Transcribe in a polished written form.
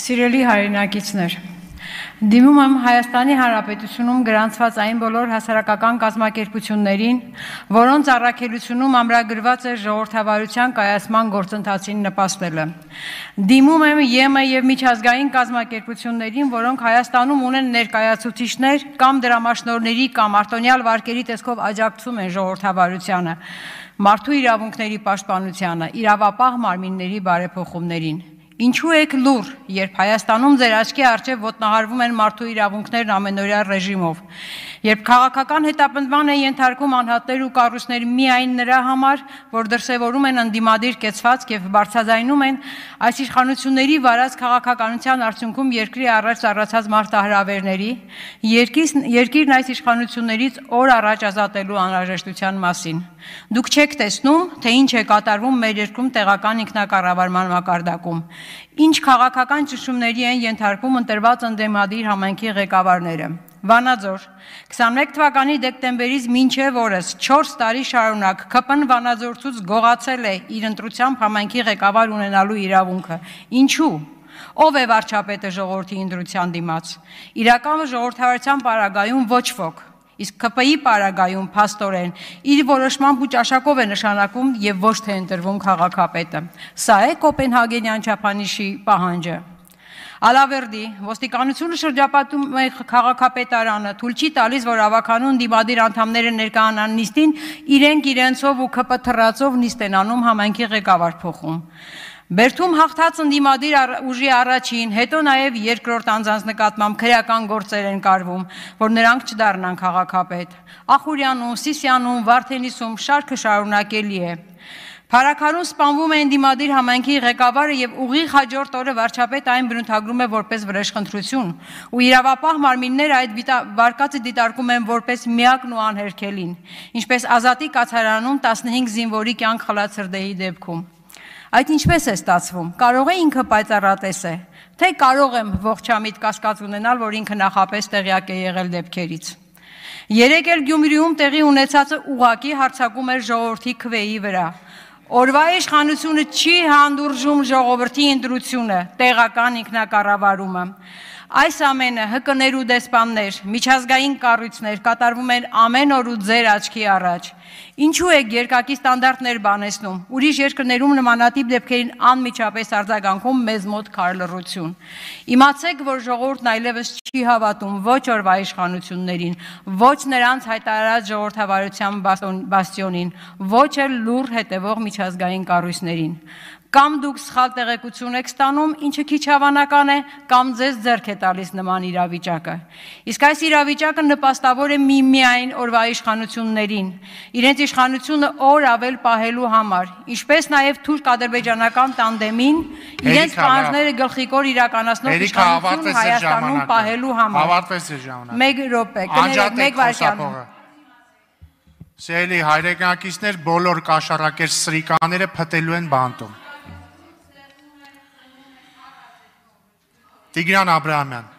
Սիրելի հայրենակիցներ, դիմում եմ Հայաստանի Հանրապետությունում գրանցված այն բոլոր հասարակական կազմակերպություններին, որոնց առաքելությունում ամրագրված է ժողովրդավարության կայացման գործընթացին նպաստելը։ Դիմում եմ ԵՄ և միջազգային կազմակերպություններին, որոնք Հայաստանում ունեն ներկայացուցիչներ կամ դրամաշնորհների կամ արտոնյալ վարկերի տեսքով աջակցում են ժողովրդավարությանը, մարդու իրավունքների պաշտպանությանը, իրավապահ մարմինների բարեփոխումներին։ Ինչու եք լուռ, երբ Հայաստանում ձեր աչքի առջև ոտնահարվում են մարդու իրավունքներն ամենօրյա ռեժիմով, երբ քաղաքական հետապնդման են ենթարկում անհատներ ու կառույցներ միայն նրա համար, որ դրսևորում են ընդդիմադիր կեցվածք և բարձրաձայնում են այս իշխանությունների վարած քաղաքականության արդյունքում երկրի առաջ ծառացած մարտահրավերների, երկիրն այս իշխանություններից օր առաջ ազատելու անհրաժեշտության մասին։ Դուք չեք տեսնում, թե ինչ է կատարվում մեր երկրում տեղական ինքնակառավարման մակարդակում, ինչ քաղաքական ճնշումների են ենթարկվում ընտրված ընդդիմադիր համայնքի ղեկավարները։ Վանաձոր 21 թվականի դեկտեմբերից մինչև օրս 4 տարի շարունակ ԿՊ-ն Վանաձորցուց գողացել է իր ընտրությամբ համայնքի ղեկավար ունենալու իրավունքը։ Ինչու՞։ Ով է վարչապետը ժողովրդի ընտրության դիմաց։ Իրական ժողովրդավարության պարագայում ոչ ոք, իսկ ԿՊ-ի պարագայում փաստորեն իր որոշմամբ ու ճաշակով է նշանակում եւ ոչ թե ընտրվում քաղաքապետը։ Սա է Կոպենհագենյան չափանիշի պահանջը։ Ալավերդի ոստիկանությունը շրջապատում է քաղաքապետարանը, թույլ չի տալիս, որ ավականուն դիմադիր անդամները ներկայանան նիստին, իրենք իրենցով ու ԿՊ թռածով նիստ են անում համայնքի ղեկավար փոխում։ Բերդում հաղթած ընդդիմադիր ուժի առաջին, հետո նաև երկրորդ անձանց նկատմամբ քրեական գործեր են կարվում, որ նրանք չդառնան քաղաքապետ։ Ախուրյանում, Սիսիանում, Վարդենիսում շարքը շարունակելի է։ Փարաքարում սպանվում է ընդդիմադիր համայնքի ղեկավարը եւ ուղիղ հաջորդ օրը վարչապետը այն բնութագրում է որպես վրեժխնդրություն, ու իրավապահ մարմինները այդ վարկածը դիտարկում են որպես միակն ու անհերքելին, ինչպես Ազատի կացարանում 15 զինվորի կյանք խլած հրդեհի դեպքում։ Այդ ինչպես է ստացվում։ Կարող է ինքը պայծառատես է, թե կարող եմ ողջամիտ կասկած ունենալ, որ ինքը նախապես տեղյակ է եղել դեպքերից։ Երեկ էլ Գյումրիում տեղի ունեցածը ուղղակի հարձակում էր ժողովրդի քվեի վրա։ Օրվա իշխանությունը չի հանդուրժում ժողովրդի ընտրությունը, տեղական ինքնակառավարումը։ Այս ամենը ՀԿ-ներ ու դեսպաններ, միջազգային կառույցներ կատարվում են ամեն օր ու ձեր աչքի առաջ։ Ինչու եք երկակի ստանդարտներ բանեցնում, ուրիշ երկրներում նմանատիպ դեպքերին անմիջապես արձագանքում մեզ մոտ քարլռություն։ Իմացեք, որ ժողովուրդն այլևս չի հավատում ոչ օրվա իշխանություններին, ոչ նրանց հայտարարած ժողովրդավարության բաստիոնին, ոչ էլ լուռ հետևող միջազգային կառույցներին։ Կամ դուք սխալ տեղեկություն եք ստանում, ինչը քիչ հավանական է, կամ ձեզ ձեռք է տալիս նման իրավիճակը։ Իսկ այս իրավիճակը նպաստավոր է միայն օրվա իշխանություններին, իրենց իշխանությունը օր ավել պահելու համար, ինչպես նաև թուրք-ադրբեջանական տանդեմին, իրենց պահանջները գլխիկոր իրականացնող իշխանություն Հայաստանում պահելու համար։ Ավարտվեց է ժամանակ։ Մեկ րոպե, կներեք, մեկ վայրկյան։ Սիրելի հայրենակիցներ, բոլոր կաշառակեր սրիկաները փտելու են բանտում։ Տիգրան Աբրահամյան